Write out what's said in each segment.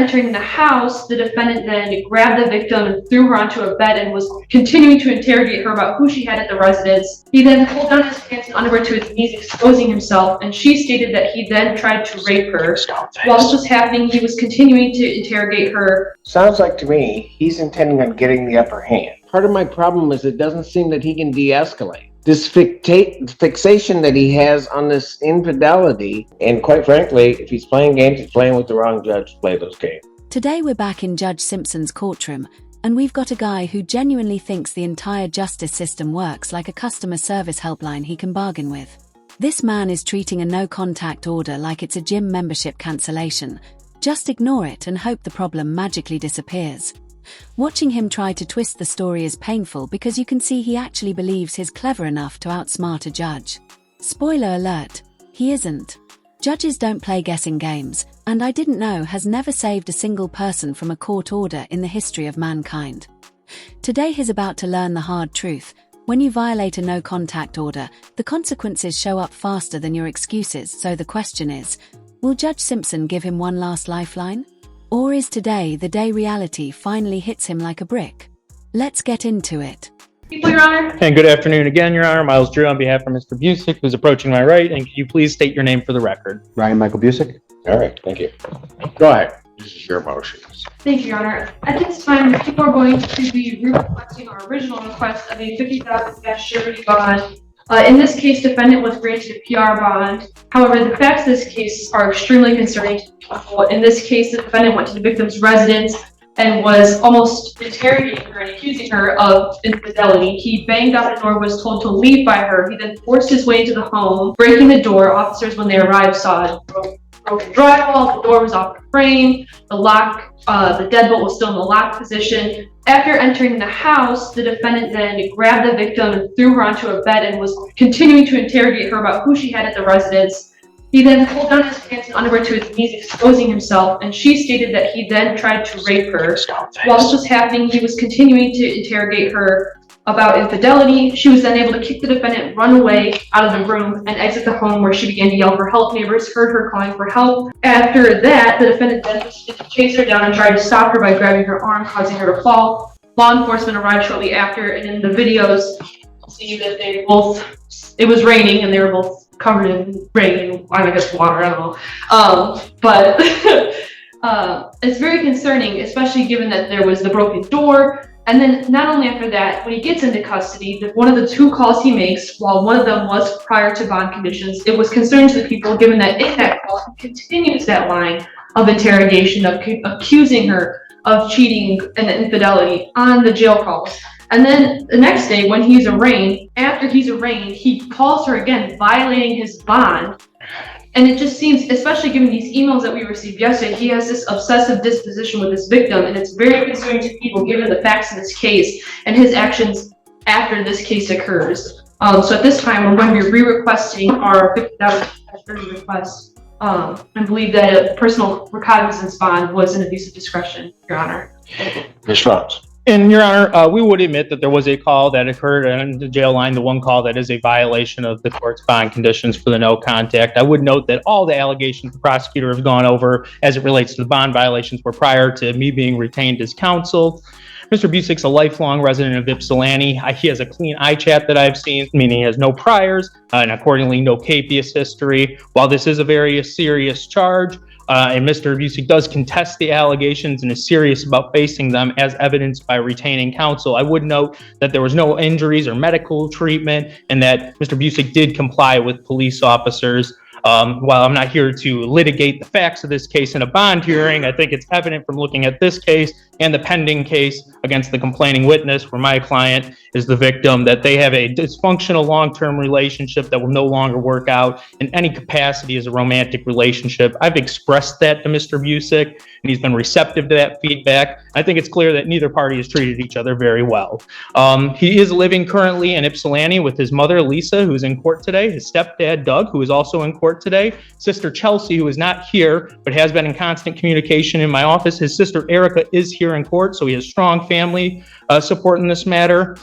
entering the house, the defendant then grabbed the victim and threw her onto a bed and was continuing to interrogate her about who she had at the residence. He then pulled down his pants and underwear to his knees, exposing himself, and she stated that he then tried to rape her. While this was happening, he was continuing to interrogate her. Sounds like to me he's intending on getting the upper hand. Part of my problem is it doesn't seem that he can de-escalate. This fixation that he has on this infidelity, and quite frankly, if he's playing games, he's playing with the wrong judge to play those games. Today we're back in Judge Simpson's courtroom, and we've got a guy who genuinely thinks the entire justice system works like a customer service helpline he can bargain with. This man is treating a no-contact order like it's a gym membership cancellation. Just ignore it and hope the problem magically disappears. Watching him try to twist the story is painful because you can see he actually believes he's clever enough to outsmart a judge. Spoiler alert, he isn't. Judges don't play guessing games, and I didn't know has never saved a single person from a court order in the history of mankind. Today he's about to learn the hard truth. When you violate a no-contact order, the consequences show up faster than your excuses, so the question is, will Judge Simpson give him one last lifeline? Or is today the day reality finally hits him like a brick? Let's get into it. Your Honor. And good afternoon again, Your Honor. Miles Drew on behalf of Mr. Busick, who's approaching my right. And can you please state your name for the record? Ryan Michael Busick. All right, thank you. Go ahead. This is your motion. Thank you, Your Honor. At this time, people are going to be requesting our original request of a $50,000 cash surety bond. In this case, defendant was granted a PR bond. However, the facts of this case are extremely concerning to people. In this case, the defendant went to the victim's residence and was almost interrogating her and accusing her of infidelity. He banged on the door, was told to leave by her. He then forced his way into the home, breaking the door. Officers, when they arrived, saw broken drywall, the door was off the frame, the lock, the deadbolt was still in the lock position. After entering the house, the defendant then grabbed the victim and threw her onto a bed and was continuing to interrogate her about who she had at the residence. He then pulled down his pants and underwear to his knees, exposing himself, and she stated that he then tried to rape her. While this was happening, he was continuing to interrogate her about infidelity. She was then able to kick the defendant, run away out of the room, and exit the home, where she began to yell for help. Neighbors heard her calling for help. After that, the defendant then proceeded to chase her down and tried to stop her by grabbing her arm, causing her to fall. Law enforcement arrived shortly after, and in the videos, see that they both, it was raining and they were both covered in rain and I guess water, I don't know. But it's very concerning, especially given that there was the broken door. And then not only after that, when he gets into custody, one of the two calls he makes, while one of them was prior to bond conditions, it was concerning to the people, given that in that call, he continues that line of interrogation, of accusing her of cheating and infidelity on the jail calls. And then the next day, when he's arraigned, after he's arraigned, he calls her again, violating his bond. And it just seems, especially given these emails that we received yesterday, he has this obsessive disposition with this victim, and it's very concerning to people given the facts of this case and his actions after this case occurs. So at this time, we're going to be re-requesting our $50,000 request. I believe that a personal recognizance bond was an abuse of discretion, Your Honor. Response. And Your Honor, we would admit that there was a call that occurred on the jail line, the one call that is a violation of the court's bond conditions for the no contact. I would note that all the allegations the prosecutor has gone over as it relates to the bond violations were prior to me being retained as counsel. Mr. Busick's a lifelong resident of Ypsilanti. He has a clean iChat that I've seen, meaning he has no priors and accordingly no capious history. While this is a very serious charge, and Mr. Busick does contest the allegations and is serious about facing them as evidenced by retaining counsel, I would note that there was no injuries or medical treatment and that Mr. Busick did comply with police officers. While I'm not here to litigate the facts of this case in a bond hearing, I think it's evident from looking at this case and the pending case against the complaining witness, where my client is the victim, that they have a dysfunctional long-term relationship that will no longer work out in any capacity as a romantic relationship. I've expressed that to Mr. Busick, and he's been receptive to that feedback. I think it's clear that neither party has treated each other very well. He is living currently in Ypsilanti with his mother, Lisa, who's in court today, his stepdad, Doug, who is also in court today, sister Chelsea, who is not here but has been in constant communication in my office. His sister Erica is here in court, so he has strong family support in this matter.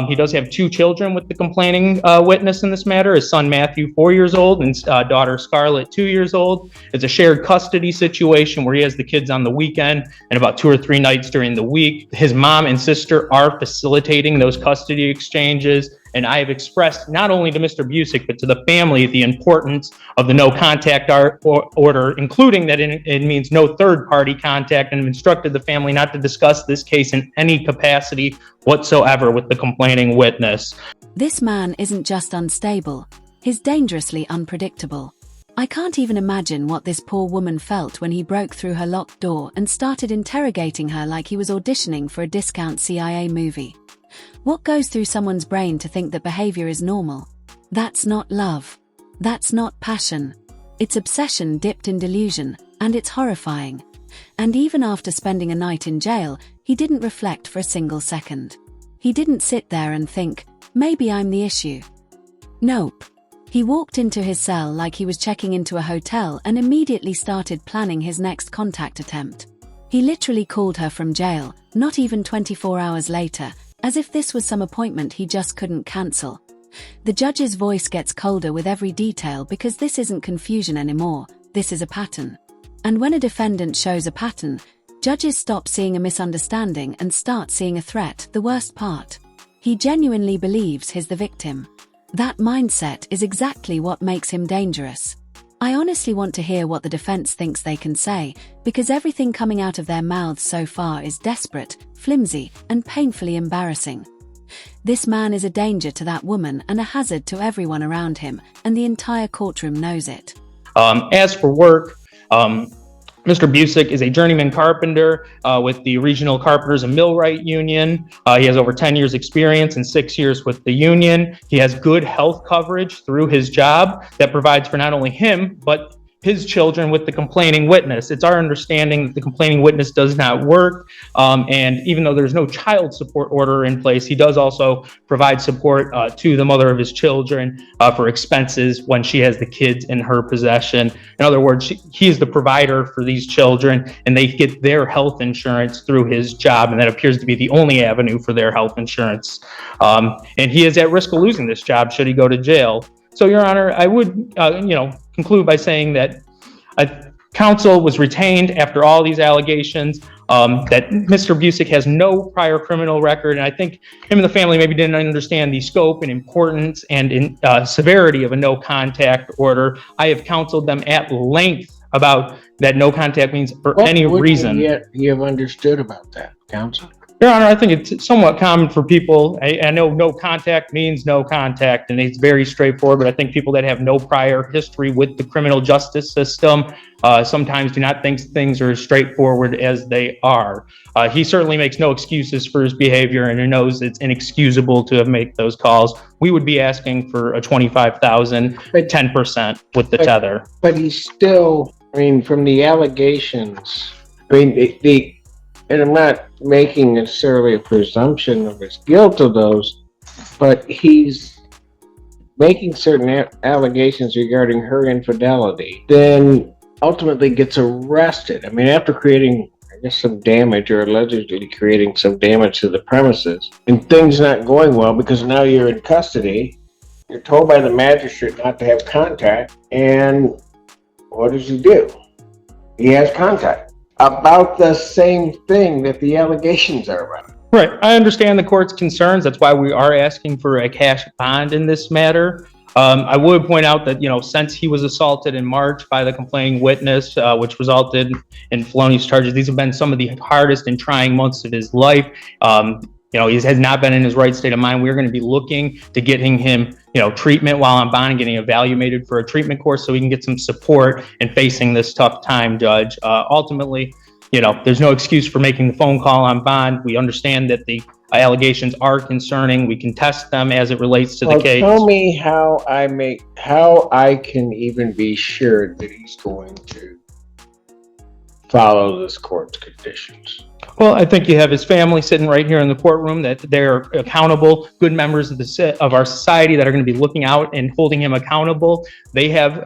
He does have 2 children with the complaining witness in this matter. His son Matthew, 4 years old, and daughter Scarlett, 2 years old. It's a shared custody situation where he has the kids on the weekend and about 2 or 3 nights during the week. His mom and sister are facilitating those custody exchanges. And I have expressed not only to Mr. Busick, but to the family, the importance of the no contact order, including that it means no third party contact, and have instructed the family not to discuss this case in any capacity whatsoever with the complaining witness. This man isn't just unstable, he's dangerously unpredictable. I can't even imagine what this poor woman felt when he broke through her locked door and started interrogating her like he was auditioning for a discount CIA movie. What goes through someone's brain to think that behavior is normal? That's not love. That's not passion. It's obsession dipped in delusion, and it's horrifying. And even after spending a night in jail, he didn't reflect for a single second. He didn't sit there and think, maybe I'm the issue. Nope. He walked into his cell like he was checking into a hotel and immediately started planning his next contact attempt. He literally called her from jail, not even 24 hours later, as if this was some appointment he just couldn't cancel. The judge's voice gets colder with every detail because this isn't confusion anymore, this is a pattern. And when a defendant shows a pattern, judges stop seeing a misunderstanding and start seeing a threat, the worst part. He genuinely believes he's the victim. That mindset is exactly what makes him dangerous. I honestly want to hear what the defense thinks they can say, because everything coming out of their mouths so far is desperate, flimsy, and painfully embarrassing. This man is a danger to that woman and a hazard to everyone around him, and the entire courtroom knows it. As for work, Mr. Busick is a journeyman carpenter with the Regional Carpenters and Millwright Union. He has over 10 years experience and 6 years with the union. He has good health coverage through his job that provides for not only him, but his children with the complaining witness. It's our understanding that the complaining witness does not work. And even though there's no child support order in place, he does also provide support to the mother of his children for expenses when she has the kids in her possession. In other words, he is the provider for these children, and they get their health insurance through his job. And that appears to be the only avenue for their health insurance. And he is at risk of losing this job should he go to jail. So, Your Honor, I would, conclude by saying that counsel was retained after all these allegations, that Mr. Busick has no prior criminal record, and I think him and the family maybe didn't understand the scope and importance and severity of a no contact order. I have counseled them at length about that no contact means for any reason. Yet you have understood about that, counsel? Your Honor, I think it's somewhat common for people. I know no contact means no contact, and it's very straightforward, but I think people that have no prior history with the criminal justice system sometimes do not think things are as straightforward as they are. He certainly makes no excuses for his behavior, and he knows it's inexcusable to have made those calls. We would be asking for a $25,000, 10% with the tether. But he's still, from the allegations, and I'm not making necessarily a presumption of his guilt of those, but he's making certain allegations regarding her infidelity, then ultimately gets arrested. After creating, some damage, or allegedly creating some damage to the premises, and things not going well because now you're in custody, you're told by the magistrate not to have contact, and what does he do? He has contact about the same thing that the allegations are about. Right. I understand the court's concerns. That's why we are asking for a cash bond in this matter. I would point out that, since he was assaulted in March by the complaining witness, which resulted in felonious charges, these have been some of the hardest and trying months of his life. He has not been in his right state of mind. We're going to be looking to getting him, treatment while on bond and getting evaluated for a treatment course so he can get some support in facing this tough time, Judge. Ultimately, there's no excuse for making the phone call on bond. We understand that the allegations are concerning. We can test them as it relates to the case. Tell me how I can even be sure that he's going to follow this court's conditions. Well, I think you have his family sitting right here in the courtroom, that they're accountable, good members of our society that are going to be looking out and holding him accountable. They have,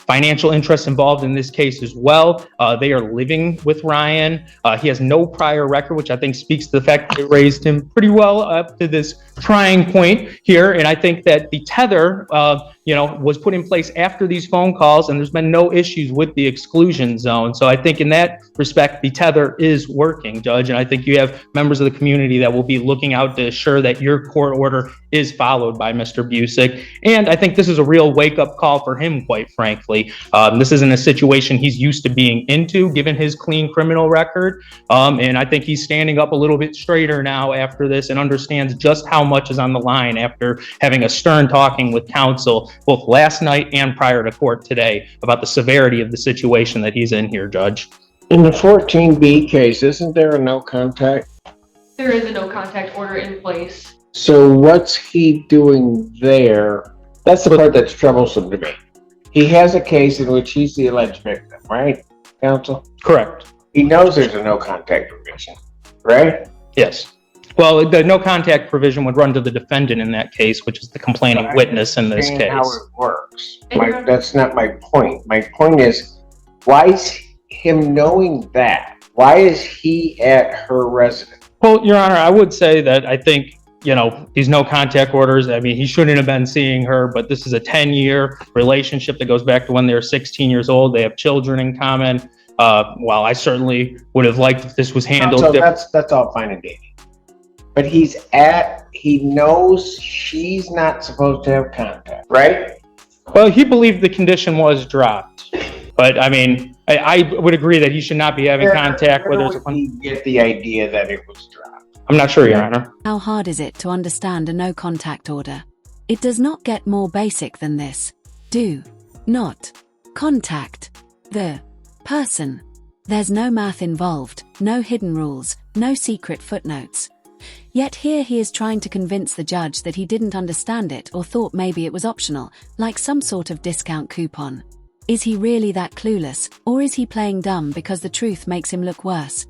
financial interests involved in this case as well. They are living with Ryan. He has no prior record, which I think speaks to the fact that they raised him pretty well up to this trying point here. And I think that the tether, was put in place after these phone calls, and there's been no issues with the exclusion zone. So I think in that respect, the tether is working, Judge. And I think you have members of the community that will be looking out to ensure that your court order is followed by Mr. Busick. And I think this is a real wake-up call for him, quite frankly. This isn't a situation he's used to being into, given his clean criminal record. And I think he's standing up a little bit straighter now after this and understands just how much is on the line after having a stern talking with counsel both last night and prior to court today about the severity of the situation that he's in here, Judge. In the 14B case, isn't there a no contact? There is a no contact order in place. So what's he doing there? That's the part that's troublesome to me. He has a case in which he's the alleged victim, right, counsel? Correct. He knows there's a no contact provision, right? Yes. Well, the no contact provision would run to the defendant in that case, which is the complaining witness in this case. How it works. That's not my point. My point is, why is him knowing that? Why is he at her residence? Well, Your Honor, I would say that I think, these no contact orders, I mean, he shouldn't have been seeing her, but this is a 10-year relationship that goes back to when they were 16 years old. They have children in common. While I certainly would have liked if this was handled. So that's all fine and dandy. But he knows she's not supposed to have contact, right? Well, he believed the condition was dropped. But I mean, I would agree that he should not be having contact where there's he get the idea that it was dropped? I'm not sure, Your Honor. How hard is it to understand a no contact order? It does not get more basic than this. Do not contact the person. There's no math involved, no hidden rules, no secret footnotes. Yet here he is trying to convince the judge that he didn't understand it or thought maybe it was optional, like some sort of discount coupon. Is he really that clueless, or is he playing dumb because the truth makes him look worse?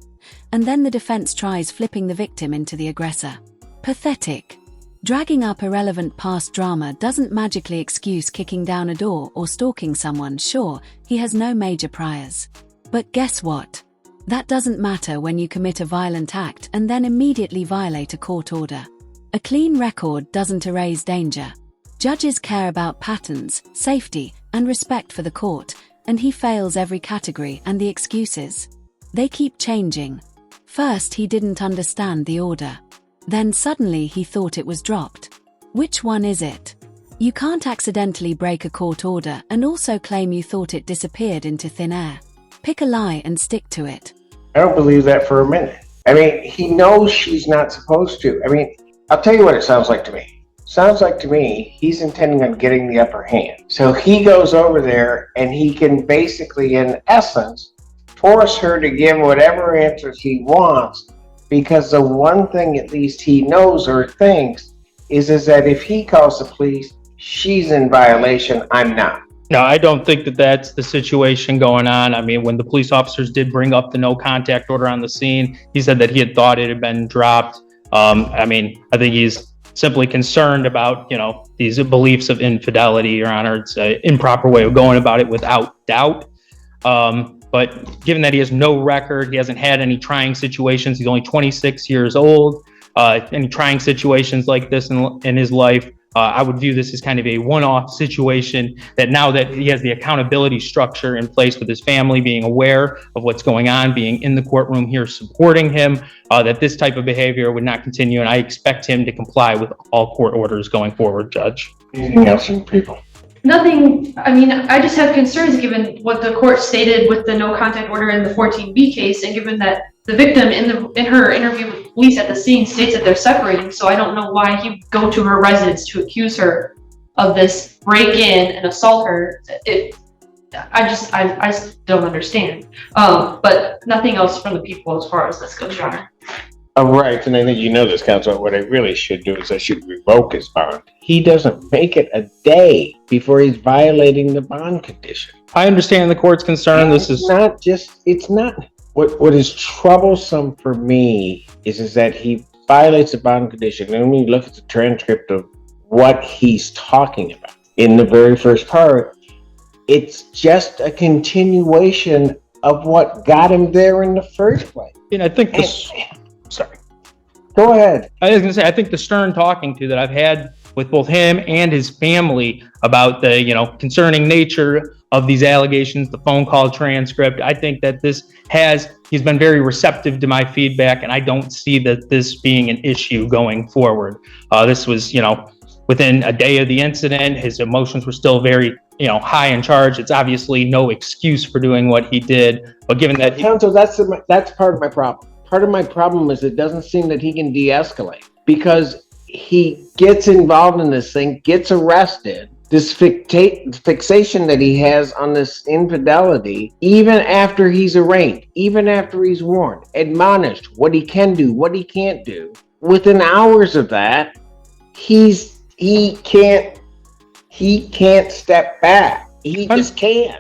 And then the defense tries flipping the victim into the aggressor. Pathetic. Dragging up irrelevant past drama doesn't magically excuse kicking down a door or stalking someone. Sure, he has no major priors. But guess what? That doesn't matter when you commit a violent act and then immediately violate a court order. A clean record doesn't erase danger. Judges care about patterns, safety, and respect for the court, and he fails every category and the excuses. They keep changing. First, he didn't understand the order. Then suddenly he thought it was dropped. Which one is it? You can't accidentally break a court order and also claim you thought it disappeared into thin air. Pick a lie and stick to it. I don't believe that for a minute. I mean, he knows she's not supposed to. I mean, I'll tell you what it sounds like to me. Sounds like to me, he's intending on getting the upper hand. So he goes over there and he can basically, in essence, force her to give whatever answers he wants, because the one thing at least he knows or thinks is that if he calls the police, she's in violation, I'm not. No, I don't think that that's the situation going on. I mean, when the police officers did bring up the no contact order on the scene, he said that he had thought it had been dropped. I think he's simply concerned about, these beliefs of infidelity, Your Honor. It's an improper way of going about it without doubt. But given that he has no record, he hasn't had any trying situations, he's only 26 years old, any trying situations like this in his life, I would view this as kind of a one-off situation, that now that he has the accountability structure in place with his family, being aware of what's going on, being in the courtroom here supporting him, that this type of behavior would not continue, and I expect him to comply with all court orders going forward, Judge. Anything else from people? Nothing. I mean, I just have concerns given what the court stated with the no contact order in the 14B case, and given that the victim in her interview with police at the scene states that they're separating. So I don't know why he would go to her residence to accuse her of this break-in and assault her. I just don't understand. But nothing else from the people as far as this goes, Your Honor. Right, and I think you know this, counsel. What I really should do is I should revoke his bond. He doesn't make it a day before he's violating the bond condition. I understand the court's concern. It's not. What is troublesome for me is that he violates the bond condition. And when you look at the transcript of what he's talking about in the very first part, It's just a continuation of what got him there in the first place. And I think sorry. Go ahead. I was going to say, I think the stern talking to that I've had with both him and his family about the, concerning nature of these allegations, the phone call transcript, I think that he's been very receptive to my feedback, and I don't see that this being an issue going forward. This was, within a day of the incident, his emotions were still very, high in charge. It's obviously no excuse for doing what he did, but given that Counsel, that's part of my problem. Part of my problem is it doesn't seem that he can de-escalate, because he gets involved in this thing, gets arrested. This fixation that he has on this infidelity, even after he's arraigned, even after he's warned, admonished what he can do, what he can't do. Within hours of that, he can't step back. He just can't.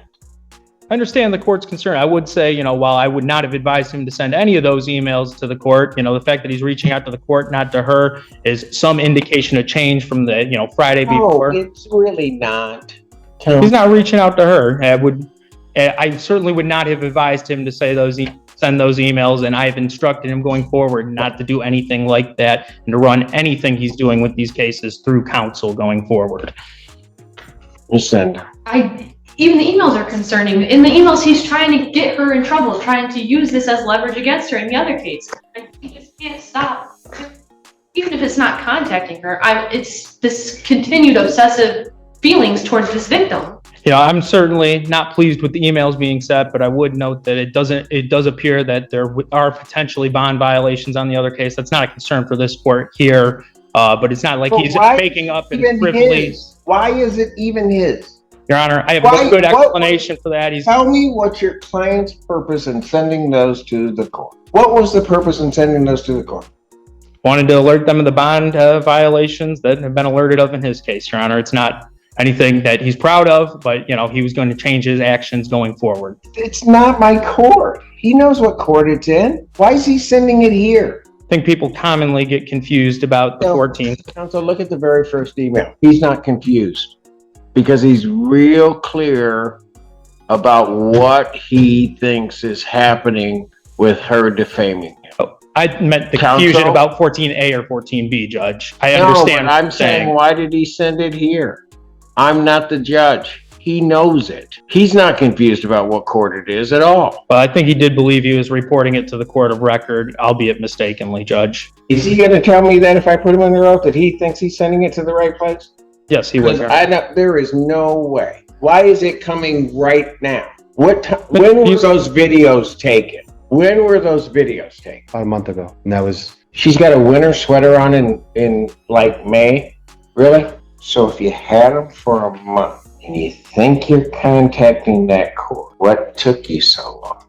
I understand the court's concern. I would say, while I would not have advised him to send any of those emails to the court, the fact that he's reaching out to the court, not to her, is some indication of change from the, Friday before. No, it's really not. He's not reaching out to her. I certainly would not have advised him to send those emails, and I have instructed him going forward not to do anything like that and to run anything he's doing with these cases through counsel going forward. Listen. Even the emails are concerning. In the emails, he's trying to get her in trouble, trying to use this as leverage against her in the other case. And he just can't stop. Even if it's not contacting her, it's this continued obsessive feelings towards this victim. I'm certainly not pleased with the emails being sent, but I would note that it does appear that there are potentially bond violations on the other case. That's not a concern for this court here, but it's not like he's making up and frivolly. Why is it even his? Your Honor, I have no good explanation for that. Tell me what your client's purpose in sending those to the court. What was the purpose in sending those to the court? Wanted to alert them of the bond violations that have been alerted of in his case, Your Honor. It's not anything that he's proud of, but, he was going to change his actions going forward. It's not my court. He knows what court it's in. Why is he sending it here? I think people commonly get confused about the 14th. Counsel, look at the very first email. He's not confused, because he's real clear about what he thinks is happening with her defaming him. Oh, I meant the confusion about 14A or 14B, Judge. I understand. But I'm saying, why did he send it here? I'm not the judge. He knows it. He's not confused about what court it is at all. Well, I think he did believe he was reporting it to the court of record, albeit mistakenly, Judge. Is he going to tell me that if I put him under oath that he thinks he's sending it to the right place? Yes, he was. There is no way. Why is it coming right now? When were those videos taken? When were those videos taken? About a month ago. And that was... She's got a winter sweater on in like May? Really? So if you had them for a month and you think you're contacting that court, what took you so long?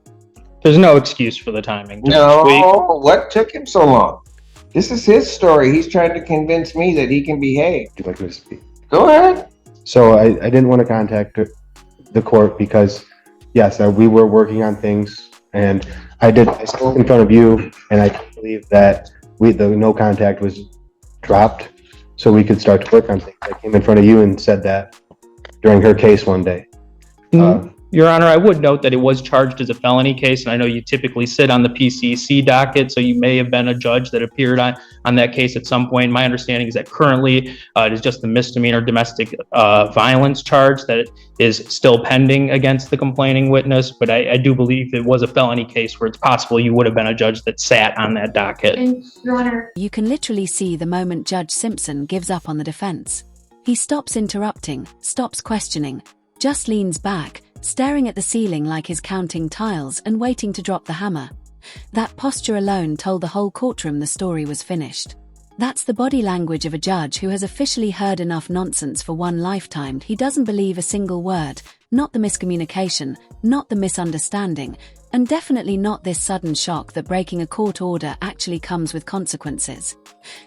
There's no excuse for the timing. What took him so long? This is his story. He's trying to convince me that he can behave. Would you like me to speak? Go ahead. So I didn't want to contact the court because, yes, we were working on things, and I spoke in front of you, and I believe that the no contact was dropped so we could start to work on things. I came in front of you and said that during her case one day. Your Honor, I would note that it was charged as a felony case, and I know you typically sit on the PCC docket, so you may have been a judge that appeared on that case at some point. My understanding is that currently it is just the misdemeanor domestic violence charge that is still pending against the complaining witness, but I do believe it was a felony case where it's possible you would have been a judge that sat on that docket. And, Your Honor, You can literally see the moment Judge Simpson gives up on the defense. He stops interrupting, stops questioning, just leans back, staring at the ceiling like he's counting tiles and waiting to drop the hammer. That posture alone told the whole courtroom the story was finished. That's the body language of a judge who has officially heard enough nonsense for one lifetime. He doesn't believe a single word, not the miscommunication, not the misunderstanding, and definitely not this sudden shock that breaking a court order actually comes with consequences.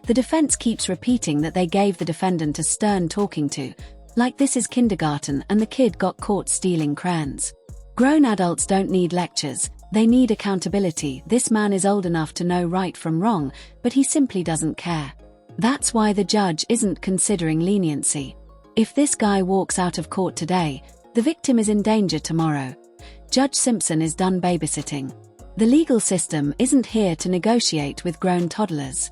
The defense keeps repeating that they gave the defendant a stern talking to, like this is kindergarten and the kid got caught stealing crayons. Grown adults don't need lectures, they need accountability. This man is old enough to know right from wrong, but he simply doesn't care. That's why the judge isn't considering leniency. If this guy walks out of court today, The victim is in danger tomorrow. Judge Simpson is done babysitting. The legal system isn't here to negotiate with grown toddlers.